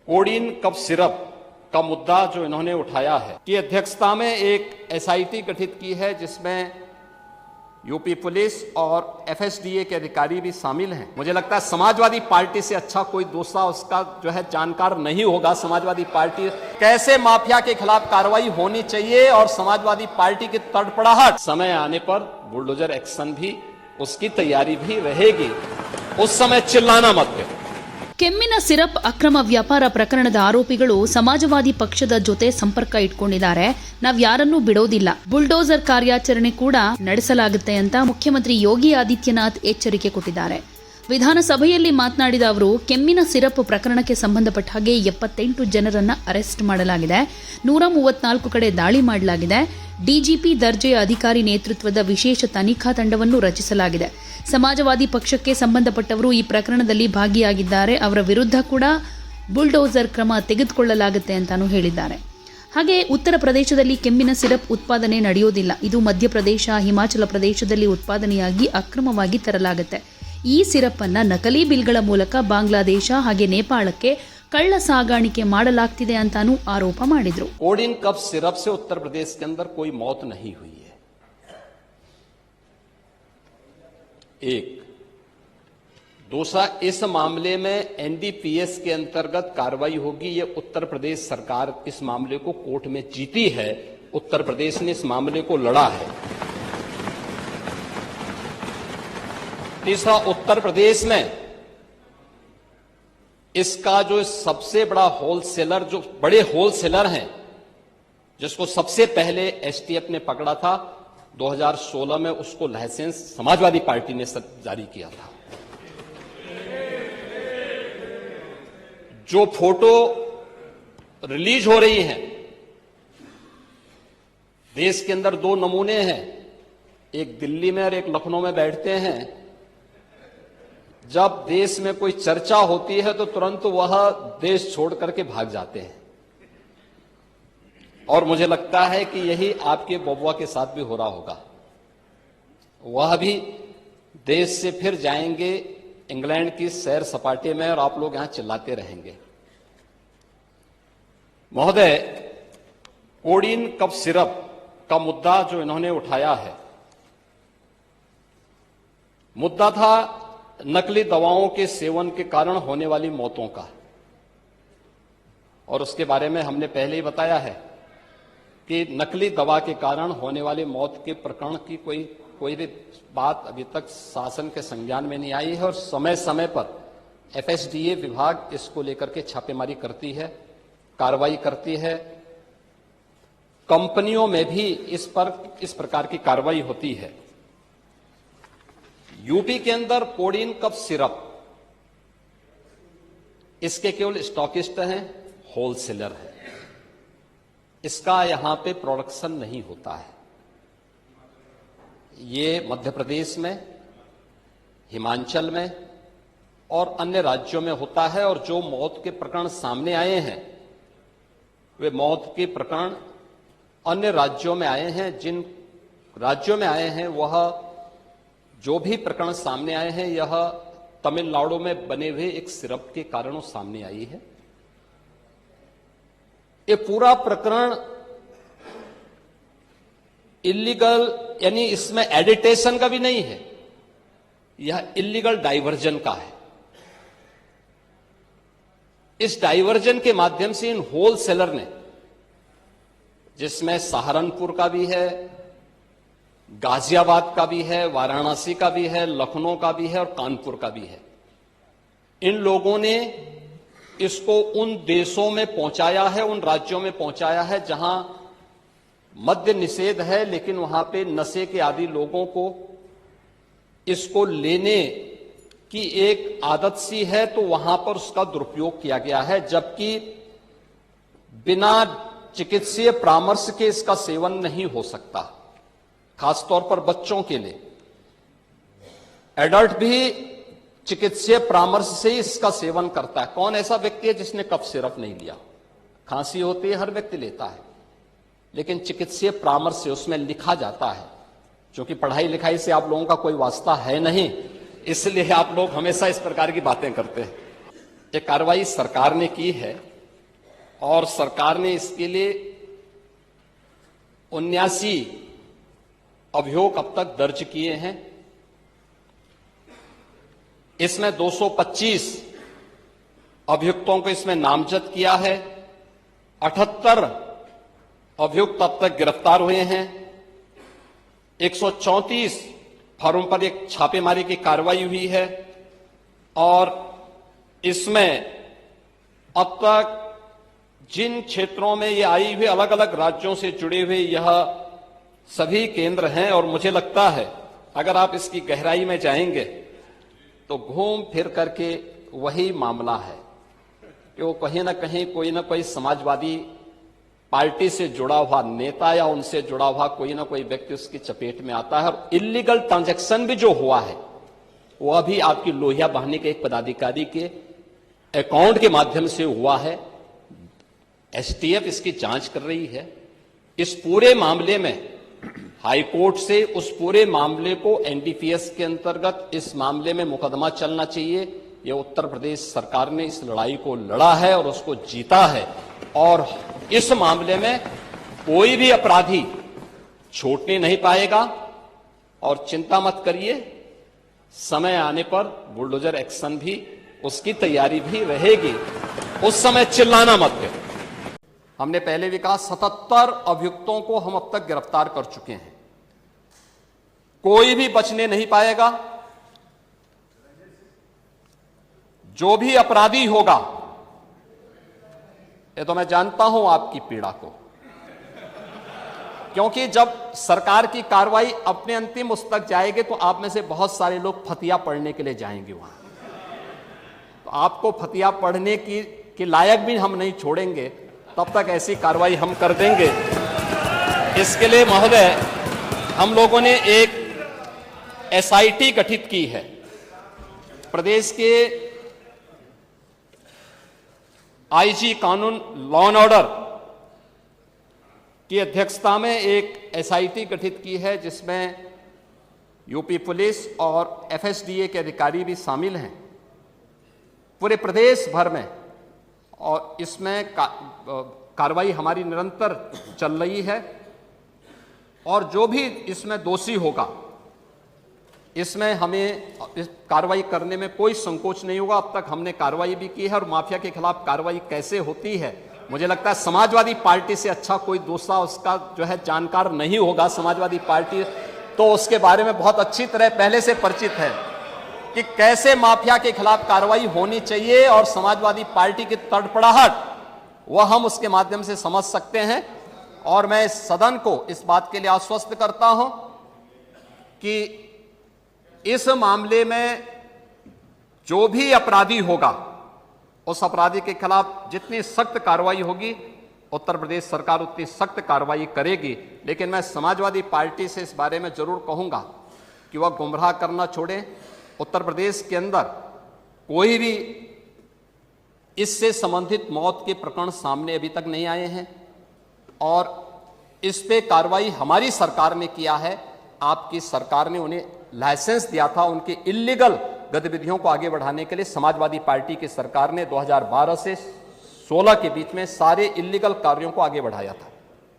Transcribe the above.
Codeine cough syrup का मुद्दा जो इन्होंने उठाया है की अध्यक्षता में एक एसआईटी गठित की है जिसमें यूपी पुलिस और एफएसडीए के अधिकारी भी शामिल हैं। मुझे लगता है समाजवादी पार्टी से अच्छा कोई दूसरा उसका जो है जानकार नहीं होगा। समाजवादी पार्टी कैसे माफिया के खिलाफ कार्रवाई होनी चाहिए और समाजवादी पार्टी की तड़पड़ाहट समय आने पर बुलडोजर एक्शन भी उसकी तैयारी भी रहेगी। उस समय चिल्लाना मत करो। ಕೆಮ್ಮಿನ ಸಿರಪ್ ಅಕ್ರಮ ವ್ಯಾಪಾರ ಪ್ರಕರಣದ ಆರೋಪಿಗಳು ಸಮಾಜವಾದಿ ಪಕ್ಷದ ಜೊತೆ ಸಂಪರ್ಕ ಇಟ್ಕೊಂಡಿದ್ದಾರೆ. ನಾವ್ ಯಾರನ್ನೂ ಬಿಡೋದಿಲ್ಲ. ಬುಲ್ಡೋಸರ್ ಕಾರ್ಯಾಚರಣೆ ಕೂಡ ನಡೆಸಲಾಗುತ್ತೆ ಅಂತ ಮುಖ್ಯಮಂತ್ರಿ ಯೋಗಿ ಆದಿತ್ಯನಾಥ್ ಎಚ್ಚರಿಕೆ ಕೊಟ್ಟಿದ್ದಾರೆ. ವಿಧಾನಸಭೆಯಲ್ಲಿ ಮಾತನಾಡಿದ ಅವರು, ಕೆಮ್ಮಿನ ಸಿರಪ್ ಪ್ರಕರಣಕ್ಕೆ ಸಂಬಂಧಪಟ್ಟ ಹಾಗೆ 78 ಜನರನ್ನ ಅರೆಸ್ಟ್ ಮಾಡಲಾಗಿದೆ. 134 ಕಡೆ ದಾಳಿ ಮಾಡಲಾಗಿದೆ. ಡಿಜಿಪಿ ದರ್ಜೆಯ ಅಧಿಕಾರಿ ನೇತೃತ್ವದ ವಿಶೇಷ ತನಿಖಾ ತಂಡವನ್ನು ರಚಿಸಲಾಗಿದೆ. ಸಮಾಜವಾದಿ ಪಕ್ಷಕ್ಕೆ ಸಂಬಂಧಪಟ್ಟವರು ಈ ಪ್ರಕರಣದಲ್ಲಿ ಭಾಗಿಯಾಗಿದ್ದಾರೆ. ಅವರ ವಿರುದ್ಧ ಕೂಡ ಬುಲ್ಡೋಸರ್ ಕ್ರಮ ತೆಗೆದುಕೊಳ್ಳಲಾಗುತ್ತೆ ಅಂತಾನೂ ಹೇಳಿದ್ದಾರೆ. ಹಾಗೆ ಉತ್ತರ ಪ್ರದೇಶದಲ್ಲಿ ಕೆಮ್ಮಿನ ಸಿರಪ್ ಉತ್ಪಾದನೆ ನಡೆಯೋದಿಲ್ಲ. ಇದು ಮಧ್ಯಪ್ರದೇಶ, ಹಿಮಾಚಲ ಪ್ರದೇಶದಲ್ಲಿ ಉತ್ಪಾದನೆಯಾಗಿ ಅಕ್ರಮವಾಗಿ ತರಲಾಗುತ್ತೆ. ಈ ಸಿರಪ್ ಅನ್ನ ನಕಲಿ ಬಿಲ್ಗಳ ಮೂಲಕ ಬಾಂಗ್ಲಾದೇಶ ಹಾಗೆ ನೇಪಾಳಕ್ಕೆ ಕಳ್ಳ ಸಾಗಾಣಿಕೆ ಮಾಡಲಾಗ್ತಿದೆ ಅಂತಾನೂ ಆರೋಪ ಮಾಡಿದ್ರು. कोडीन कफ सिरप से उत्तर प्रदेश के अंदर कोई मौत नहीं हुई है। एक दूसरा, इस मामले में एनडीपीएस के अंतर्गत कार्रवाई होगी। ये उत्तर प्रदेश सरकार इस मामले को कोर्ट में जीती है। उत्तर प्रदेश ने इस मामले को लड़ा है। तीसरा, उत्तर प्रदेश में इसका जो सबसे बड़ा होलसेलर, जो बड़े होलसेलर हैं, जिसको सबसे पहले एसटीएफ ने पकड़ा था 2016 में, उसको लाइसेंस समाजवादी पार्टी ने जारी किया था। जो फोटो रिलीज हो रही हैं, देश के अंदर 2 नमूने हैं, एक दिल्ली में और एक लखनऊ में बैठते हैं। जब देश में कोई चर्चा होती है तो तुरंत वह देश छोड़ करके भाग जाते हैं। और मुझे लगता है कि यही आपके बबुआ के साथ भी हो रहा होगा। वह भी देश से फिर जाएंगे इंग्लैंड की सैर सपाटे में और आप लोग यहां चिल्लाते रहेंगे। महोदय, कोडीन कफ सिरप का मुद्दा जो इन्होंने उठाया है, मुद्दा था नकली दवाओं के सेवन के कारण होने वाली मौतों का। और उसके बारे में हमने पहले ही बताया है कि नकली दवा के कारण होने वाली मौत के प्रकरण की कोई भी बात अभी तक शासन के संज्ञान में नहीं आई है। और समय समय पर एफएसडीए विभाग इसको लेकर के छापेमारी करती है, कार्रवाई करती है। कंपनियों में भी इस प्रकार की कार्रवाई होती है। यूपी के अंदर कोडीन कफ सिरप, इसके केवल स्टॉकिस्ट हैं, होलसेलर है। इसका यहां पे प्रोडक्शन नहीं होता है। ये मध्य प्रदेश में, हिमाचल में और अन्य राज्यों में होता है। और जो मौत के प्रकरण सामने आए हैं, वे मौत के प्रकरण अन्य राज्यों में आए हैं। जिन राज्यों में आए हैं, वह जो भी प्रकरण सामने आए हैं, यह तमिलनाडु में बने हुए एक सिरप के कारणों सामने आई है। ये पूरा प्रकरण इलीगल, यानी इसमें एडिटेशन का भी नहीं है, यह इलीगल डाइवर्जन का है। इस डाइवर्जन के माध्यम से इन होलसेलर ने, जिसमें सहारनपुर का भी है, गाजियाबाद का भी है, वाराणसी का भी है, लखनऊ का भी है और कानपुर का भी है, इन लोगों ने इसको उन देशों में पहुंचाया है, उन राज्यों में पहुंचाया है जहां मद्य निषेध है, लेकिन वहां पे नशे के आदी लोगों को इसको लेने की एक आदत सी है, तो वहां पर उसका दुरुपयोग किया गया है। जबकि बिना चिकित्सीय परामर्श के इसका सेवन नहीं हो सकता, खासतौर पर बच्चों के लिए। एडल्ट भी चिकित्सीय परामर्श से ही इसका सेवन करता है। कौन ऐसा व्यक्ति है जिसने कफ सिरप नहीं लिया? खांसी होती है, हर व्यक्ति लेता है, लेकिन चिकित्सीय परामर्श से उसमें लिखा जाता है। क्योंकि पढ़ाई लिखाई से आप लोगों का कोई वास्ता है नहीं, इसलिए आप लोग हमेशा इस प्रकार की बातें करते हैं। ये कार्रवाई सरकार ने की है और सरकार ने इसके लिए 79 अभियोग अब तक दर्ज किए हैं। इसमें 225 अभियुक्तों को इसमें नामजद किया है। 78 अभियुक्त अब तक गिरफ्तार हुए हैं। 134 फर्म पर एक छापेमारी की कार्रवाई हुई है और इसमें अब तक जिन क्षेत्रों में ये आई हुई अलग अलग राज्यों से जुड़े हुए यह सभी केंद्र हैं और मुझे लगता है अगर आप इसकी गहराई में जाएंगे तो घूम फिर करके वही मामला है कि वो कहीं ना कहीं कोई ना कोई समाजवादी पार्टी से जुड़ा हुआ नेता या उनसे जुड़ा हुआ कोई ना कोई व्यक्ति उसकी चपेट में आता है। और इलीगल ट्रांजैक्शन भी जो हुआ है वह भी आपकी लोहिया बहाने के एक पदाधिकारी के अकाउंट के माध्यम से हुआ है। एसटीएफ इसकी जांच कर रही है। इस पूरे मामले में हाईकोर्ट से उस पूरे मामले को एनडीपीएस के अंतर्गत इस मामले में मुकदमा चलना चाहिए। यह उत्तर प्रदेश सरकार ने इस लड़ाई को लड़ा है और उसको जीता है और इस मामले में कोई भी अपराधी छूटने नहीं पाएगा। और चिंता मत करिए, समय आने पर बुलडोजर एक्शन भी उसकी तैयारी भी रहेगी, उस समय चिल्लाना मत करो। हमने पहले भी कहा 77 अभियुक्तों को हम अब तक गिरफ्तार कर चुके हैं। कोई भी बचने नहीं पाएगा। जो भी अपराधी होगा, ये तो मैं जानता हूं आपकी पीड़ा को, क्योंकि जब सरकार की कार्रवाई अपने अंतिम उस तक जाएगी तो आप में से बहुत सारे लोग फतिया पढ़ने के लिए जाएंगे वहां। तो आपको फतिया पढ़ने की लायक भी हम नहीं छोड़ेंगे, तब तक ऐसी कार्रवाई हम कर देंगे। इसके लिए महोदय हम लोगों ने एक एसआईटी गठित की है। प्रदेश के आईजी कानून लॉ एंड ऑर्डर की अध्यक्षता में एक एसआईटी गठित की है जिसमें यूपी पुलिस और एफएसडीए के अधिकारी भी शामिल हैं पूरे प्रदेश भर में। और इसमें कार्रवाई हमारी निरंतर चल रही है और जो भी इसमें दोषी होगा इसमें हमें इस कार्रवाई करने में कोई संकोच नहीं होगा। अब तक हमने कार्रवाई भी की है और माफिया के खिलाफ कार्रवाई कैसे होती है, मुझे लगता है समाजवादी पार्टी से अच्छा कोई दूसरा उसका जो है जानकार नहीं होगा। समाजवादी पार्टी तो उसके बारे में बहुत अच्छी तरह पहले से परिचित है कि कैसे माफिया के खिलाफ कार्रवाई होनी चाहिए और समाजवादी पार्टी की तड़पड़ाहट वह हम उसके माध्यम से समझ सकते हैं। और मैं इस सदन को इस बात के लिए आश्वस्त करता हूं कि इस मामले में जो भी अपराधी होगा उस अपराधी के खिलाफ जितनी सख्त कार्रवाई होगी उत्तर प्रदेश सरकार उतनी सख्त कार्रवाई करेगी। लेकिन मैं समाजवादी पार्टी से इस बारे में जरूर कहूंगा कि वह गुमराह करना छोड़ें। उत्तर प्रदेश के अंदर कोई भी इससे संबंधित मौत के प्रकरण सामने अभी तक नहीं आए हैं और इस पे कार्रवाई हमारी सरकार ने किया है। आपकी सरकार ने उन्हें लाइसेंस दिया था उनके इलीगल गतिविधियों को आगे बढ़ाने के लिए। समाजवादी पार्टी की सरकार ने 2012 से 16 के बीच में सारे इलीगल कार्यों को आगे बढ़ाया था।